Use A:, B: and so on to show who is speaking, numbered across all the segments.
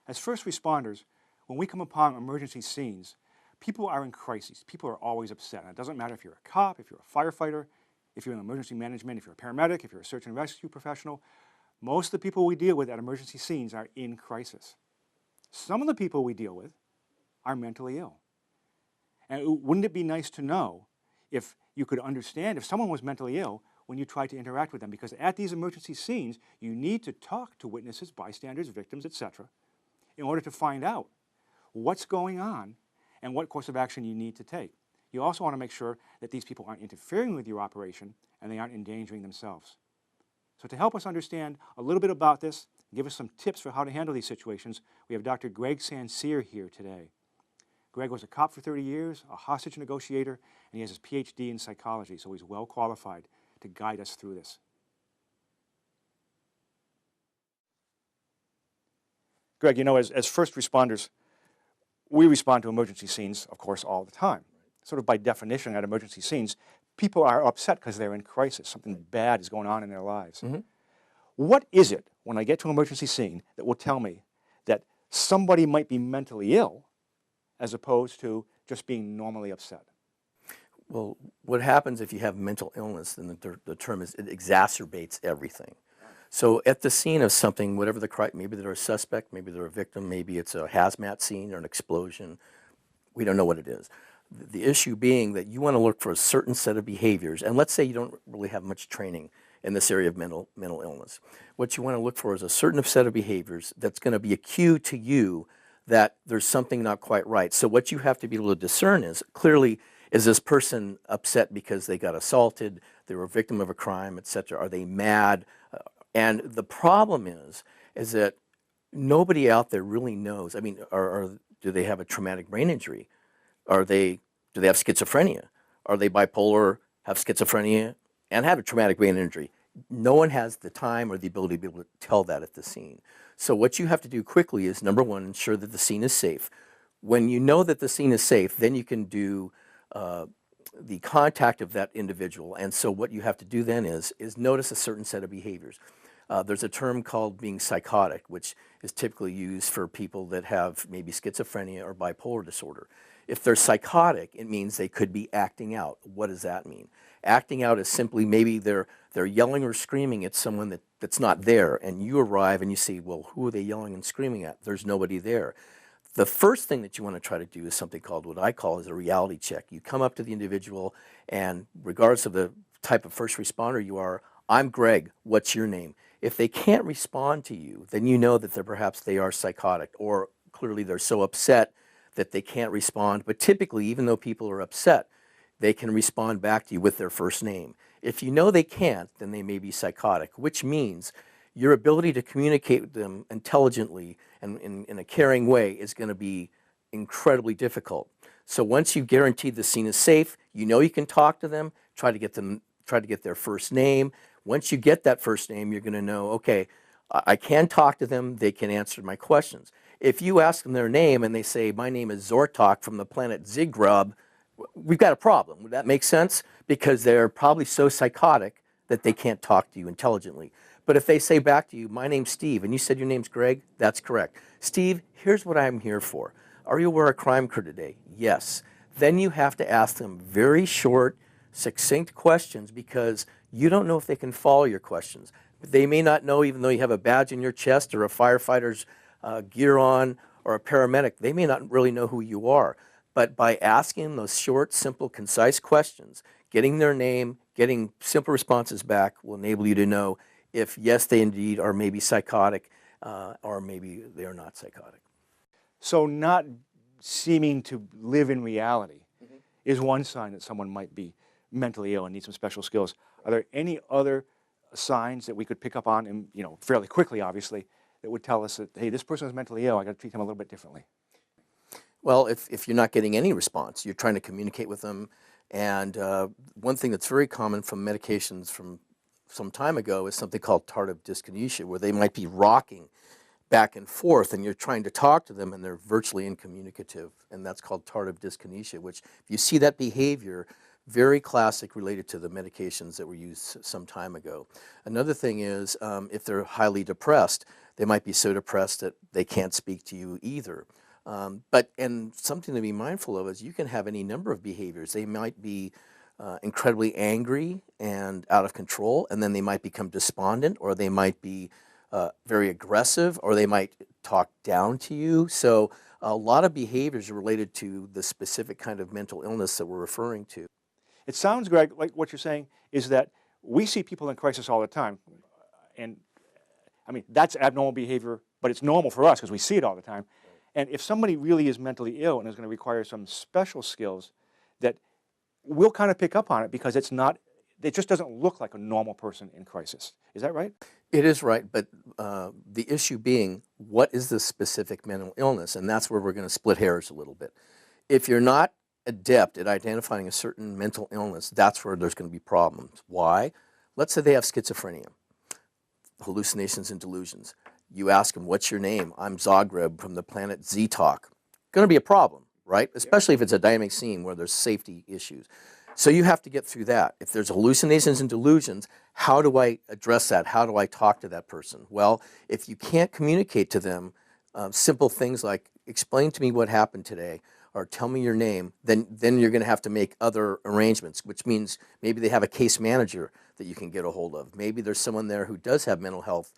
A: As first responders, when we come upon emergency scenes, people are in crises. People are always upset. And it doesn't matter if you're a cop, if you're a firefighter, if you're in emergency management, if you're a paramedic, if you're a search and rescue professional. Most of the people we deal with at emergency scenes are in crisis. Some of the people we deal with are mentally ill. And wouldn't it be nice to know if you could understand if someone was mentally ill when you try to interact with them? Because at these emergency scenes, you need to talk to witnesses, bystanders, victims, etc., in order to find out what's going on and what course of action you need to take. You also want to make sure that these people aren't interfering with your operation and they aren't endangering themselves. So to help us understand a little bit about this, give us some tips for how to handle these situations, we have Dr. Greg Sancerre here today. Greg was a cop for 30 years, a hostage negotiator, and he has his PhD in psychology, so he's well qualified to guide us through this. Greg, you know, as first responders, we respond to emergency scenes, of course, all the time. Sort of by definition, at emergency scenes, people are upset because they're in crisis. Something bad is going on in their lives. What is it, when I get to an emergency scene, that will tell me that somebody might be mentally ill as opposed to just being normally upset?
B: Well, what happens if you have mental illness, then the term is it exacerbates everything. So at the scene of something, whatever the crime, maybe they're a suspect, maybe they're a victim, maybe it's a hazmat scene or an explosion, we don't know what it is. The issue being that you want to look for a certain set of behaviors, and let's say you don't really have much training in this area of mental illness. What you want to look for is a certain set of behaviors that's going to be a cue to you that there's something not quite right. So what you have to be able to discern is, clearly, is this person upset because they got assaulted, they were a victim of a crime, etc.? Are they mad? And the problem is that nobody out there really knows. I mean, do they have a traumatic brain injury? Do they have schizophrenia? Are they bipolar, have schizophrenia, and have a traumatic brain injury? No one has the time or the ability to be able to tell that at the scene. So what you have to do quickly is, number one, ensure that the scene is safe. When you know that the scene is safe, then you can do the contact of that individual. And so what you have to do then is notice a certain set of behaviors. There's a term called being psychotic, which is typically used for people that have maybe schizophrenia or bipolar disorder. If they're psychotic, it means they could be acting out. What does that mean? Acting out is simply maybe they're yelling or screaming at someone that's not there, and you arrive and you see, well, who are they yelling and screaming at? There's nobody there. The first thing that you want to try to do is something called, what I call, is a reality check. You come up to the individual, and regardless of the type of first responder you are, I'm Greg, what's your name? If they can't respond to you, then you know that perhaps they are psychotic, or clearly they're so upset that they can't respond. But typically, even though people are upset, they can respond back to you with their first name. If you know they can't, then they may be psychotic, which means your ability to communicate with them intelligently and in a caring way is going to be incredibly difficult. So once you've guaranteed the scene is safe, you know you can talk to them, try to get their first name. Once you get that first name, you're going to know, okay, I can talk to them, they can answer my questions. If you ask them their name and they say, my name is Zortok from the planet Zigrub, we've got a problem. Would that make sense? Because they're probably so psychotic that they can't talk to you intelligently. But if they say back to you, my name's Steve, and you said your name's Greg, that's correct. Steve, here's what I'm here for. Are you aware a crime occurred today? Yes. Then you have to ask them very short, succinct questions, because you don't know if they can follow your questions. They may not know, even though you have a badge in your chest or a firefighter's gear on or a paramedic, they may not really know who you are. But by asking those short, simple, concise questions, getting their name, getting simple responses back will enable you to know if, yes, they indeed are maybe psychotic or maybe they are not psychotic.
A: So not seeming to live in reality is one sign that someone might be mentally ill and need some special skills. Are there any other signs that we could pick up on, and fairly quickly, obviously, that would tell us that, hey, this person is mentally ill, I got to treat them a little bit differently?
B: Well, if you're not getting any response, you're trying to communicate with them. And one thing that's very common from medications from some time ago is something called tardive dyskinesia, where they might be rocking back and forth, and you're trying to talk to them, and they're virtually incommunicative, and that's called tardive dyskinesia, which, if you see that behavior, Very classic, related to the medications that were used some time ago. Another thing is if they're highly depressed, they might be so depressed that they can't speak to you either. And something to be mindful of is you can have any number of behaviors. They might be incredibly angry and out of control, and then they might become despondent, or they might be very aggressive, or they might talk down to you. So a lot of behaviors are related to the specific kind of mental illness that we're referring to.
A: It sounds, Greg, like what you're saying is that we see people in crisis all the time. And I mean, that's abnormal behavior, but it's normal for us because we see it all the time. And if somebody really is mentally ill and is going to require some special skills, that we'll kind of pick up on it because it just doesn't look like a normal person in crisis. Is that right?
B: It is right, but the issue being, what is the specific mental illness? And that's where we're going to split hairs a little bit. If you're not adept at identifying a certain mental illness, that's where there's going to be problems. Why? Let's say they have schizophrenia, hallucinations and delusions. You ask them, what's your name? I'm Zagreb from the planet Zetalk. Going to be a problem, right? Especially if it's a dynamic scene where there's safety issues. So you have to get through that. If there's hallucinations and delusions, how do I address that? How do I talk to that person? Well, if you can't communicate to them simple things like, explain to me what happened today, or tell me your name, then you're going to have to make other arrangements, which means maybe they have a case manager that you can get a hold of. Maybe there's someone there who does have mental health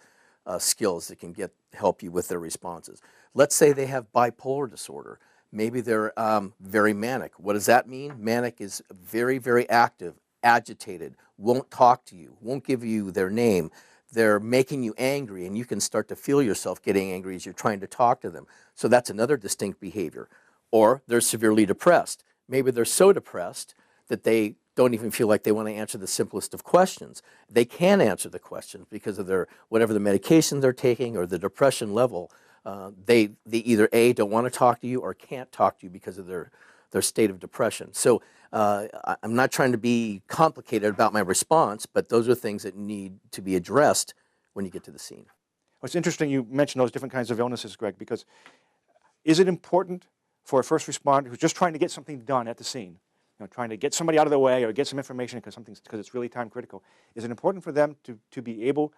B: skills that can help you with their responses. Let's say they have bipolar disorder. Maybe they're very manic. What does that mean? Manic is very, very active, agitated, won't talk to you, won't give you their name. They're making you angry, and you can start to feel yourself getting angry as you're trying to talk to them. So that's another distinct behavior. Or they're severely depressed. Maybe they're so depressed that they don't even feel like they want to answer the simplest of questions. They can answer the questions because of whatever the medication they're taking or the depression level. They either A, don't want to talk to you, or can't talk to you because of their state of depression. So I'm not trying to be complicated about my response, but those are things that need to be addressed when you get to the scene.
A: Well, it's interesting you mentioned those different kinds of illnesses, Greg, because is it important for a first responder who's just trying to get something done at the scene, trying to get somebody out of the way or get some information because it's really time critical, is it important for them to be able,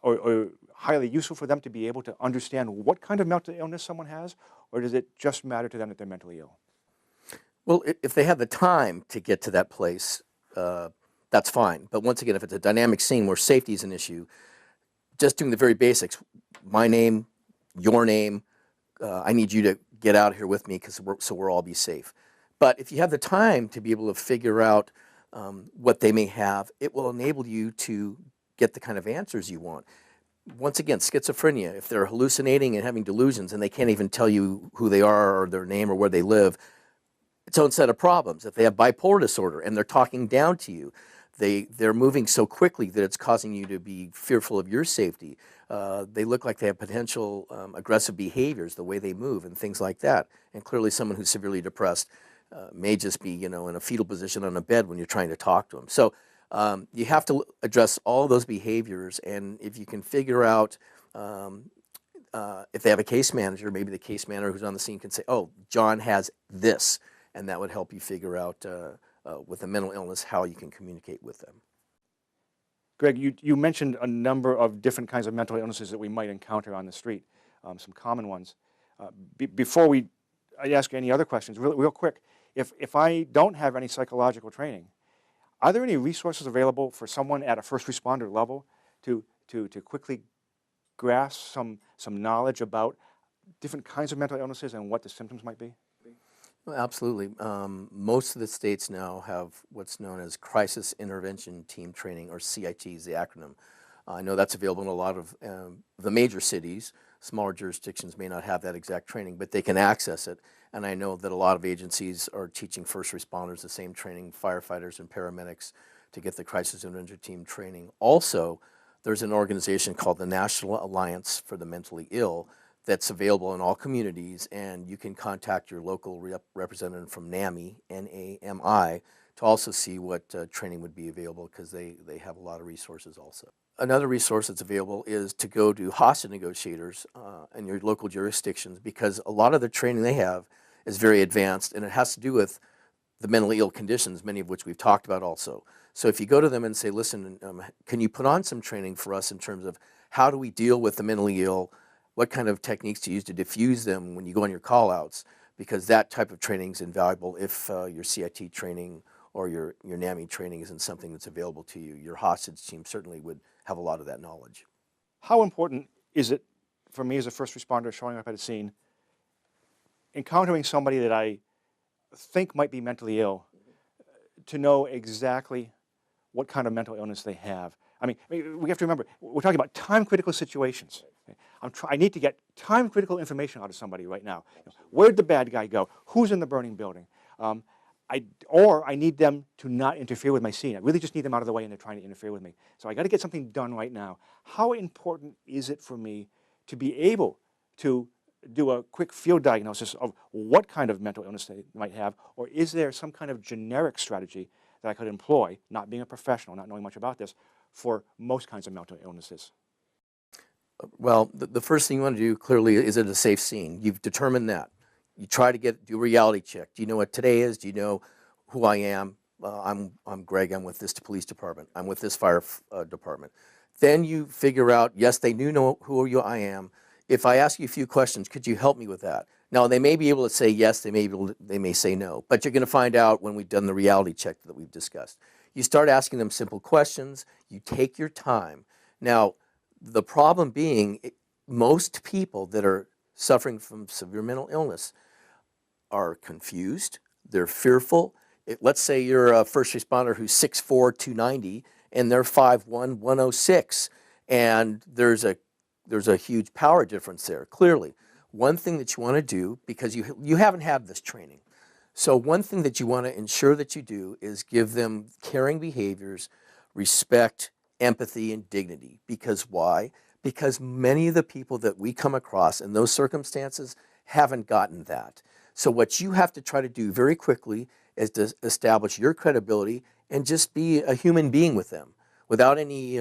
A: or highly useful for them to be able to understand what kind of mental illness someone has, or does it just matter to them that they're mentally ill?
B: Well, if they have the time to get to that place, that's fine. But once again, if it's a dynamic scene where safety is an issue, just doing the very basics, my name, your name, I need you to get out here with me so we'll all be safe. But if you have the time to be able to figure out what they may have, it will enable you to get the kind of answers you want. Once again, schizophrenia, if they're hallucinating and having delusions and they can't even tell you who they are or their name or where they live, its own set of problems. If they have bipolar disorder and they're talking down to you, they're moving so quickly that it's causing you to be fearful of your safety. They look like they have potential aggressive behaviors, the way they move and things like that. And clearly someone who's severely depressed may just be, in a fetal position on a bed when you're trying to talk to them. So you have to address all those behaviors, and if you can figure out if they have a case manager, maybe the case manager who's on the scene can say, oh, John has this, and that would help you figure out with a mental illness how you can communicate with them.
A: Greg, you mentioned a number of different kinds of mental illnesses that we might encounter on the street, some common ones. Before I ask any other questions, real quick, if I don't have any psychological training, are there any resources available for someone at a first responder level to quickly grasp some knowledge about different kinds of mental illnesses and what the symptoms might be?
B: Well, absolutely. Most of the states now have what's known as Crisis Intervention Team Training, or CIT is the acronym. I know that's available in a lot of the major cities. Smaller jurisdictions may not have that exact training, but they can access it. And I know that a lot of agencies are teaching first responders the same training, firefighters and paramedics, to get the Crisis Intervention Team training. Also, there's an organization called the National Alliance for the Mentally Ill that's available in all communities, and you can contact your local representative from NAMI, N-A-M-I, to also see what training would be available, because they have a lot of resources also. Another resource that's available is to go to hostage negotiators in your local jurisdictions, because a lot of the training they have is very advanced, and it has to do with the mentally ill conditions, many of which we've talked about also. So if you go to them and say, listen, can you put on some training for us in terms of how do we deal with the mentally ill, what kind of techniques to use to diffuse them when you go on your call outs, because that type of training is invaluable if your CIT training or your NAMI training isn't something that's available to you. Your hostage team certainly would have a lot of that knowledge.
A: How important is it for me as a first responder showing up at a scene, encountering somebody that I think might be mentally ill, to know exactly what kind of mental illness they have? I mean, we have to remember, we're talking about time-critical situations. Okay? I need to get time-critical information out of somebody right now. Where'd the bad guy go? Who's in the burning building? Or I need them to not interfere with my scene. I really just need them out of the way and they're trying to interfere with me. So I got to get something done right now. How important is it for me to be able to do a quick field diagnosis of what kind of mental illness they might have, or is there some kind of generic strategy that I could employ, not being a professional, not knowing much about this, for most kinds of mental illnesses?
B: Well, the first thing you want to do clearly is it a safe scene. You've determined that. You try to do a reality check. Do you know what today is? Do you know who I am? I'm Greg. I'm with this police department. I'm with this fire department. Then you figure out, yes, they do know who I am. If I ask you a few questions, could you help me with that? Now, they may be able to say yes, they may say no, but you're going to find out when we've done the reality check that we've discussed. You start asking them simple questions. You take your time. Now, the problem being, most people that are suffering from severe mental illness are confused, they're fearful. Let's say you're a first responder who's 6'4", 290, and they're 5'1", 106, and there's a huge power difference there, clearly. One thing that you want to do, because you haven't had this training, so one thing that you want to ensure that you do is give them caring behaviors, respect, empathy, and dignity. Because why? Because many of the people that we come across in those circumstances haven't gotten that. So what you have to try to do very quickly is to establish your credibility and just be a human being with them without any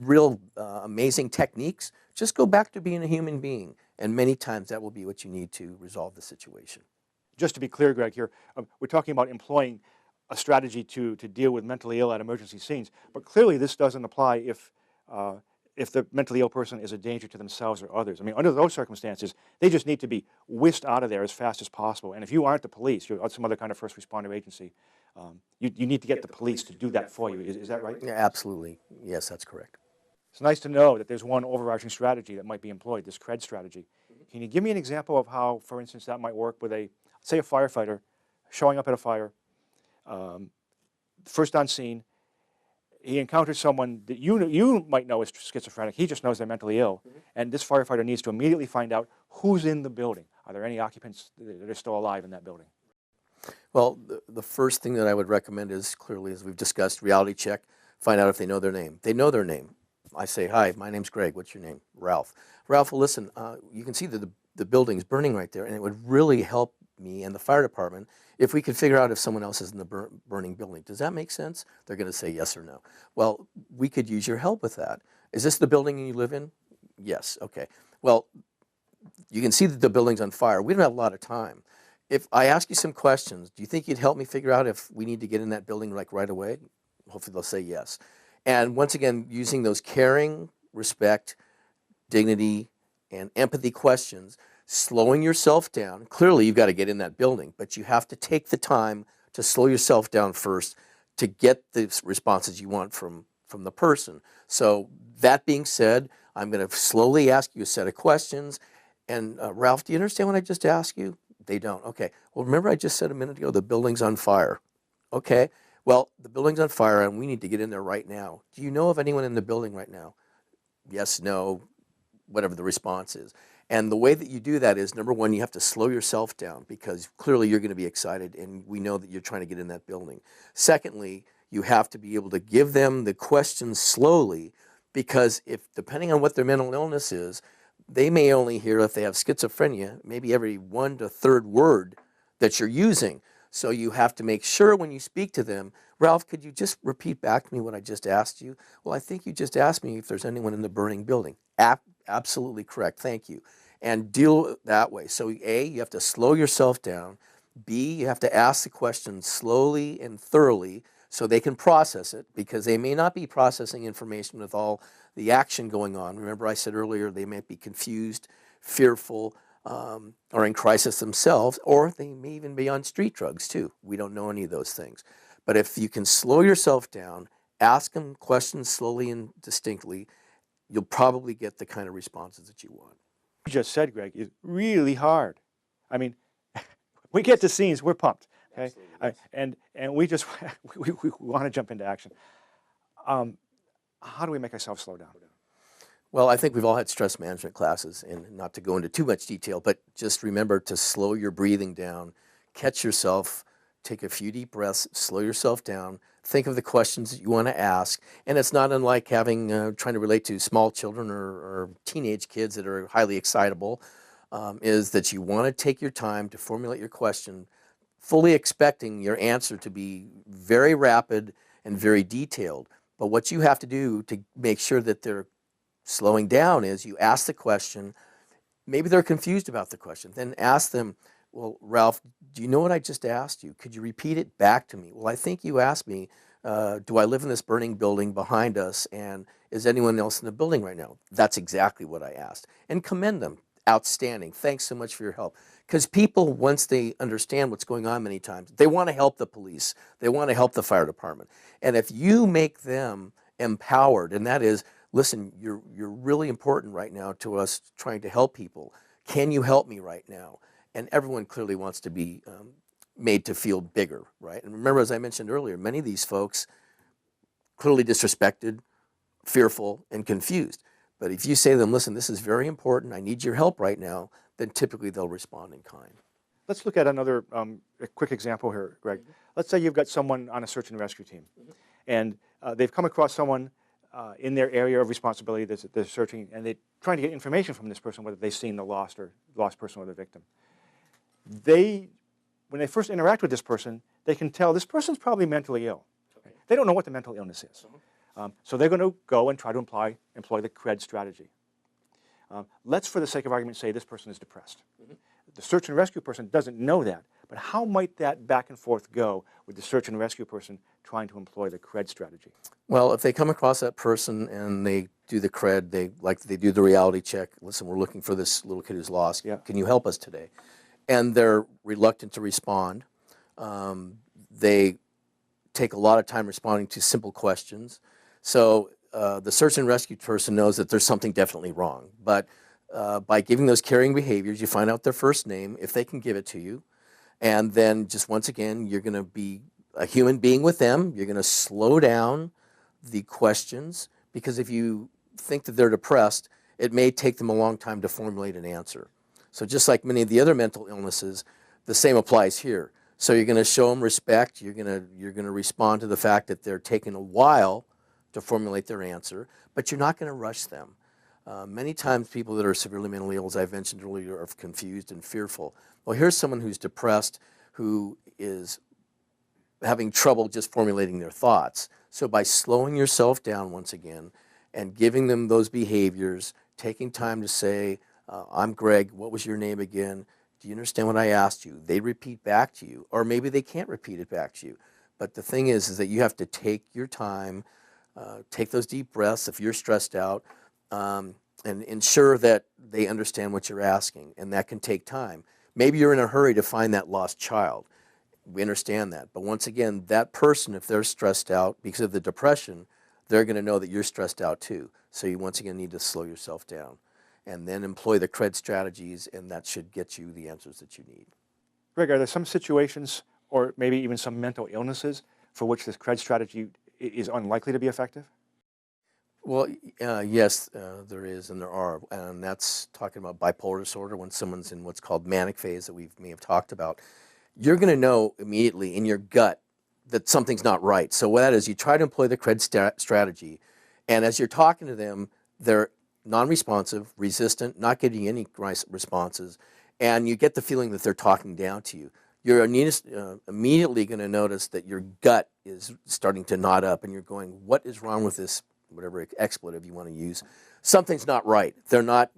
B: real amazing techniques. Just go back to being a human being. And many times that will be what you need to resolve the situation.
A: Just to be clear, Greg, here, we're talking about employing a strategy to deal with mentally ill at emergency scenes, but clearly this doesn't apply if the mentally ill person is a danger to themselves or others. I mean, under those circumstances, they just need to be whisked out of there as fast as possible. And if you aren't the police, you're some other kind of first responder agency, you need to get the police to do that for you. Is that right?
B: Yeah, absolutely. Yes, that's correct.
A: It's nice to know that there's one overarching strategy that might be employed, this CRED strategy. Can you give me an example of how, for instance, that might work with say a firefighter showing up at a fire, first on scene, he encounters someone that you might know is schizophrenic. He just knows they're mentally ill. And this firefighter needs to immediately find out who's in the building. Are there any occupants that are still alive in that building?
B: Well, the first thing that I would recommend is, clearly, as we've discussed, reality check, find out if they know their name. They know their name. I say, hi, my name's Greg. What's your name? Ralph. Ralph, well, listen, you can see that the building's burning right there, and it would really help me and the fire department if we could figure out if someone else is in the burning building. Does that make sense? They're going to say yes or no. Well, we could use your help with that. Is this the building you live in? Yes. Okay. Well, you can see that the building's on fire. We don't have a lot of time. If I ask you some questions, do you think you'd help me figure out if we need to get in that building like right away? Hopefully they'll say yes. And once again, using those caring, respect, dignity, and empathy questions, slowing yourself down. Clearly, you've got to get in that building, but you have to take the time to slow yourself down first to get the responses you want from the person. So that being said, I'm going to slowly ask you a set of questions. And Ralph, do you understand what I just asked you? They don't. Okay. Well, remember I just said a minute ago the building's on fire. Okay. Well, the building's on fire and we need to get in there right now. Do you know of anyone in the building right now? Yes, no, whatever the response is. And the way that you do that is, number one, you have to slow yourself down because clearly you're going to be excited and we know that you're trying to get in that building. Secondly, you have to be able to give them the questions slowly because depending on what their mental illness is, they may only hear, if they have schizophrenia, maybe every 1 to 3rd word that you're using. So you have to make sure when you speak to them, Ralph, could you just repeat back to me what I just asked you? Well, I think you just asked me if there's anyone in the burning building. Absolutely correct. Thank you. And deal that way. So A, you have to slow yourself down. B, you have to ask the question slowly and thoroughly so they can process it, because they may not be processing information with all the action going on. Remember I said earlier they might be confused, fearful, or in crisis themselves, or they may even be on street drugs too. We don't know any of those things. But if you can slow yourself down, ask them questions slowly and distinctly, you'll probably get the kind of responses that you want.
A: You just said, Greg, is really hard. I mean, we get to scenes, we're pumped, okay? And we just, we want to jump into action. How do we make ourselves slow down?
B: Well, I think we've all had stress management classes, and not to go into too much detail, but just remember to slow your breathing down, catch yourself, take a few deep breaths, slow yourself down, think of the questions that you want to ask. And it's not unlike having, trying to relate to small children or teenage kids that are highly excitable, is that you want to take your time to formulate your question, fully expecting your answer to be very rapid and very detailed. But what you have to do to make sure that they're slowing down is you ask the question, maybe they're confused about the question, then ask them, well, Ralph, do you know what I just asked you? Could you repeat it back to me? Well, I think you asked me, do I live in this burning building behind us, and is anyone else in the building right now? That's exactly what I asked. And commend them. Outstanding. Thanks so much for your help. Because people, once they understand what's going on many times, they want to help the police. They want to help the fire department. And if you make them empowered, and that is, listen, you're really important right now to us trying to help people. Can you help me right now? And everyone clearly wants to be made to feel bigger, right? And remember, as I mentioned earlier, many of these folks clearly disrespected, fearful, and confused. But if you say to them, listen, this is very important, I need your help right now, then typically they'll respond in kind.
A: Let's look at another a quick example here, Greg. Let's say you've got someone on a search and rescue team, and they've come across someone in their area of responsibility that they're searching, and they're trying to get information from this person, whether they've seen the lost person or the victim. When they first interact with this person, they can tell this person's probably mentally ill. Okay. They don't know what the mental illness is. So they're going to go and try to employ the CRED strategy. Let's, for the sake of argument, say this person is depressed. The search and rescue person doesn't know that, but how might that back and forth go with the search and rescue person trying to employ the CRED strategy?
B: Well, if they come across that person and they do the CRED, they do the reality check, listen, we're looking for this little kid who's lost,
A: Yeah.
B: Can you help us today? And they're reluctant to respond. They take a lot of time responding to simple questions. So the search and rescue person knows that there's something definitely wrong. But by giving those caring behaviors, you find out their first name, if they can give it to you. And then just once again, you're going to be a human being with them. You're going to slow down the questions, because if you think that they're depressed, it may take them a long time to formulate an answer. So just like many of the other mental illnesses, the same applies here. So you're going to show them respect. You're going to respond to the fact that they're taking a while to formulate their answer, but you're not going to rush them. Many times people that are severely mentally ill, as I mentioned earlier, are confused and fearful. Well, here's someone who's depressed, who is having trouble just formulating their thoughts. So by slowing yourself down once again and giving them those behaviors, taking time to say, I'm Greg, what was your name again? Do you understand what I asked you? They repeat back to you, or maybe they can't repeat it back to you. But the thing is that you have to take your time, take those deep breaths if you're stressed out, and ensure that they understand what you're asking, and that can take time. Maybe you're in a hurry to find that lost child. We understand that. But once again, that person, if they're stressed out because of the depression, they're going to know that you're stressed out too. So you once again need to slow yourself down and then employ the CRED strategies, and that should get you the answers that you need.
A: Greg, are there some situations, or maybe even some mental illnesses, for which this CRED strategy is unlikely to be effective?
B: Well, yes, there is, and there are, and that's talking about bipolar disorder, when someone's in what's called manic phase that we may have talked about. You're going to know immediately in your gut that something's not right. So what that is, you try to employ the CRED strategy, and as you're talking to them, they're non-responsive, resistant, not getting any responses, and you get the feeling that they're talking down to you. You're immediately going to notice that your gut is starting to knot up, and you're going, what is wrong with this, whatever expletive you want to use? Something's not right. They're not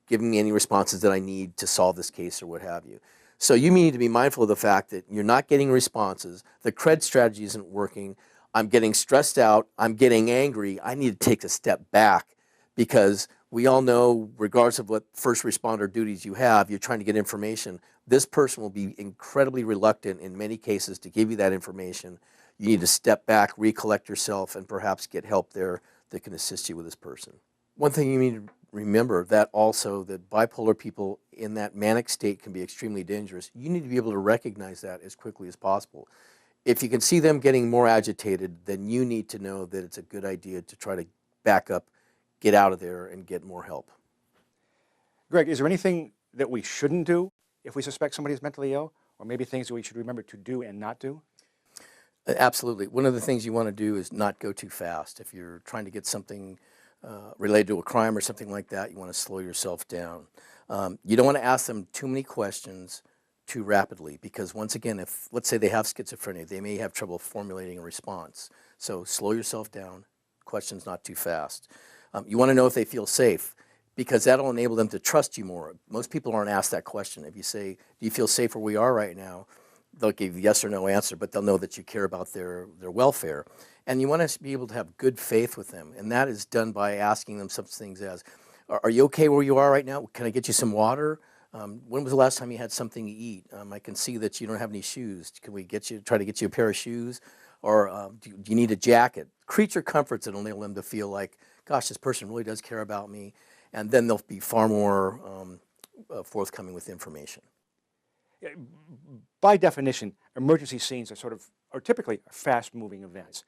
B: giving me any responses that I need to solve this case or what have you. So you need to be mindful of the fact that you're not getting responses. The CRED strategy isn't working. I'm getting stressed out. I'm getting angry. I need to take a step back because we all know, regardless of what first responder duties you have, you're trying to get information. This person will be incredibly reluctant in many cases to give you that information. You need to step back, recollect yourself, and perhaps get help there that can assist you with this person. One thing you need to remember that also that bipolar people in that manic state can be extremely dangerous. You need to be able to recognize that as quickly as possible. If you can see them getting more agitated, then you need to know that it's a good idea to try to back up, get out of there, and get more help.
A: Greg, is there anything that we shouldn't do if we suspect somebody is mentally ill, or maybe things that we should remember to do and not do?
B: Absolutely. One of the things you want to do is not go too fast. If you're trying to get something related to a crime or something like that, you want to slow yourself down. You don't want to ask them too many questions too rapidly because once again, if let's say they have schizophrenia, they may have trouble formulating a response. So slow yourself down, questions not too fast. You want to know if they feel safe because that'll enable them to trust you more. Most people aren't asked that question. If you say, do you feel safe where we are right now? They'll give you a yes or no answer, but they'll know that you care about their welfare. And you want to be able to have good faith with them. And that is done by asking them some things as, are you okay where you are right now? Can I get you some water? When was the last time you had something to eat? I can see that you don't have any shoes. Can we try to get you a pair of shoes? Or do you need a jacket? Creature comforts that enable them to feel like, gosh, this person really does care about me. And then they'll be far more forthcoming with information.
A: By definition, emergency scenes are typically fast-moving events.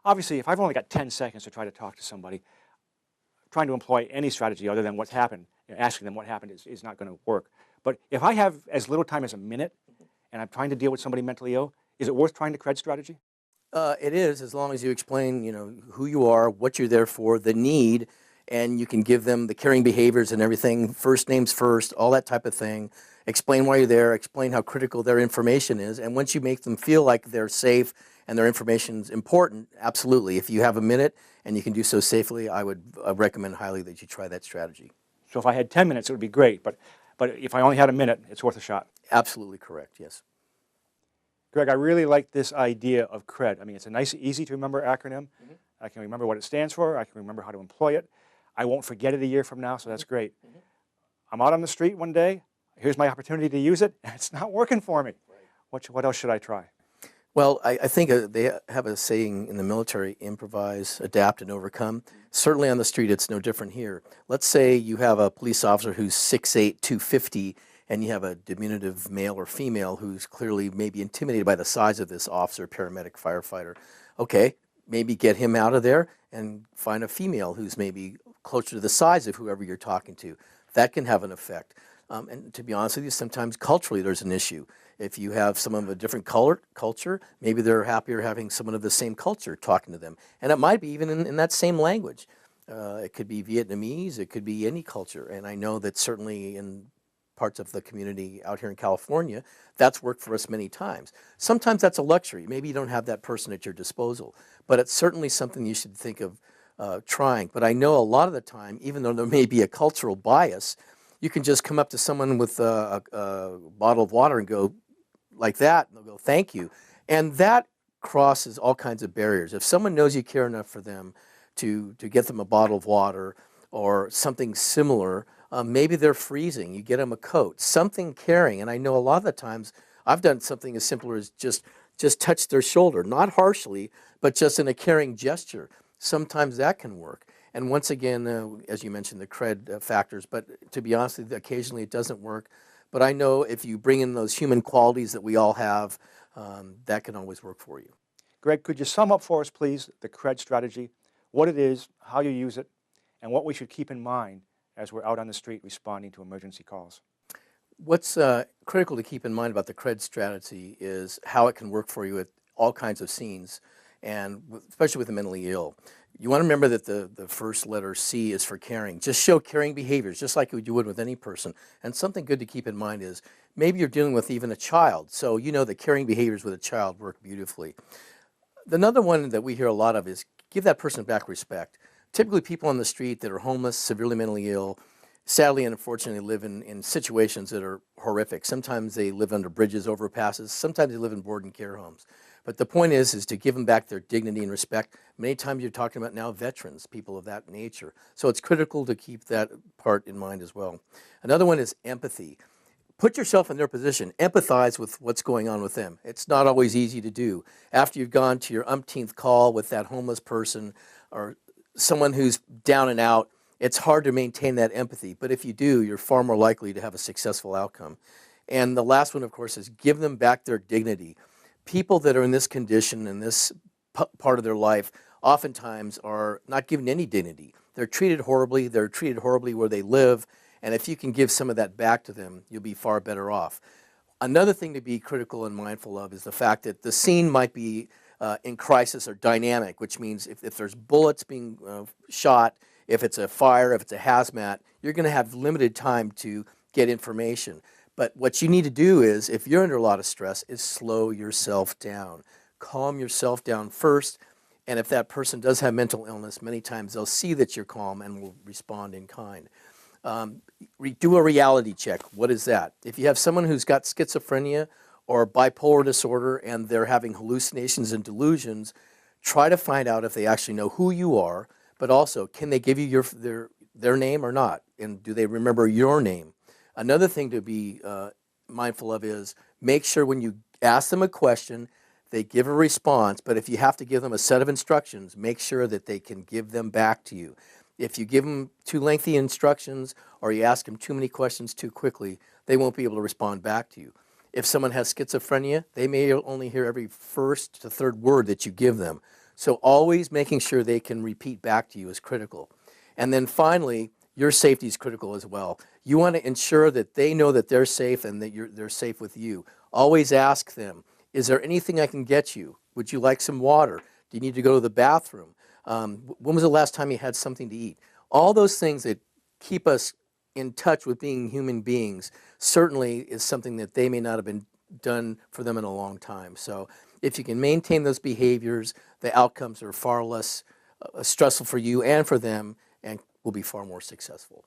A: Obviously, if I've only got 10 seconds to try to talk to somebody, trying to employ any strategy other than what's happened, asking them what happened is not going to work. But if I have as little time as a minute and I'm trying to deal with somebody mentally ill, is it worth trying the CRED strategy?
B: It is, as long as you explain, who you are, what you're there for, the need, and you can give them the caring behaviors and everything, first names first, all that type of thing. Explain why you're there, explain how critical their information is, and once you make them feel like they're safe and their information is important, absolutely. If you have a minute and you can do so safely, I would recommend highly that you try that strategy.
A: So if I had 10 minutes, it would be great, but if I only had a minute, it's worth a shot.
B: Absolutely correct, yes.
A: Greg, I really like this idea of CRED. I mean, it's a nice, easy to remember acronym. I can remember what it stands for. I can remember how to employ it. I won't forget it a year from now, so that's great. I'm out on the street one day. Here's my opportunity to use it, and it's not working for me. What else should I try?
B: Well, I think they have a saying in the military, improvise, adapt, and overcome. Certainly on the street, it's no different here. Let's say you have a police officer who's 6'8", 250, and you have a diminutive male or female who's clearly maybe intimidated by the size of this officer, paramedic, firefighter. Okay, maybe get him out of there and find a female who's maybe closer to the size of whoever you're talking to. That can have an effect. And to be honest with you, sometimes culturally there's an issue. If you have someone of a different culture, maybe they're happier having someone of the same culture talking to them. And it might be even in that same language. It could be Vietnamese, it could be any culture. And I know that certainly in parts of the community out here in California, that's worked for us many times. Sometimes that's a luxury. Maybe you don't have that person at your disposal, but it's certainly something you should think of trying. But I know a lot of the time, even though there may be a cultural bias, you can just come up to someone with a bottle of water and go like that, and they'll go, thank you. And that crosses all kinds of barriers. If someone knows you care enough for them to get them a bottle of water or something similar, maybe they're freezing, you get them a coat, something caring. And I know a lot of the times I've done something as simple as just touch their shoulder, not harshly, but just in a caring gesture. Sometimes that can work. And once again, as you mentioned, the CRED factors, but to be honest with you, occasionally it doesn't work. But I know if you bring in those human qualities that we all have, that can always work for you.
A: Greg, could you sum up for us, please, the CRED strategy, what it is, how you use it, and what we should keep in mind as we're out on the street responding to emergency calls?
B: What's critical to keep in mind about the CRED strategy is how it can work for you at all kinds of scenes, and especially with the mentally ill. You want to remember that the first letter C is for caring. Just show caring behaviors, just like you would with any person. And something good to keep in mind is maybe you're dealing with even a child, so you know that caring behaviors with a child work beautifully. Another one that we hear a lot of is give that person back respect. Typically people on the street that are homeless, severely mentally ill, sadly and unfortunately live in situations that are horrific. Sometimes they live under bridges, overpasses. Sometimes they live in board and care homes. But the point is to give them back their dignity and respect. Many times you're talking about now veterans, people of that nature. So it's critical to keep that part in mind as well. Another one is empathy. Put yourself in their position. Empathize with what's going on with them. It's not always easy to do. After you've gone to your umpteenth call with that homeless person or someone who's down and out, it's hard to maintain that empathy. But if you do, you're far more likely to have a successful outcome. And the last one, of course, is give them back their dignity. People that are in this condition, in this part of their life, oftentimes are not given any dignity. They're treated horribly. They're treated horribly where they live. And if you can give some of that back to them, you'll be far better off. Another thing to be critical and mindful of is the fact that the scene might be in crisis or dynamic, which means if there's bullets being shot, if it's a fire, if it's a hazmat, you're going to have limited time to get information. But what you need to do is, if you're under a lot of stress, is slow yourself down. Calm yourself down first. And if that person does have mental illness, many times they'll see that you're calm and will respond in kind. Do a reality check. What is that? If you have someone who's got schizophrenia or bipolar disorder and they're having hallucinations and delusions, try to find out if they actually know who you are, but also can they give you their name or not? And do they remember your name? Another thing to be mindful of is make sure when you ask them a question, they give a response, but if you have to give them a set of instructions, make sure that they can give them back to you. If you give them too lengthy instructions or you ask them too many questions too quickly, they won't be able to respond back to you. If someone has schizophrenia, they may only hear every first to third word that you give them. So always making sure they can repeat back to you is critical. And then finally, your safety is critical as well. You want to ensure that they know that they're safe and that they're safe with you. Always ask them, is there anything I can get you? Would you like some water? Do you need to go to the bathroom? When was the last time you had something to eat? All those things that keep us in touch with being human beings certainly is something that they may not have been done for them in a long time. So if you can maintain those behaviors, the outcomes are far less stressful for you and for them and will be far more successful.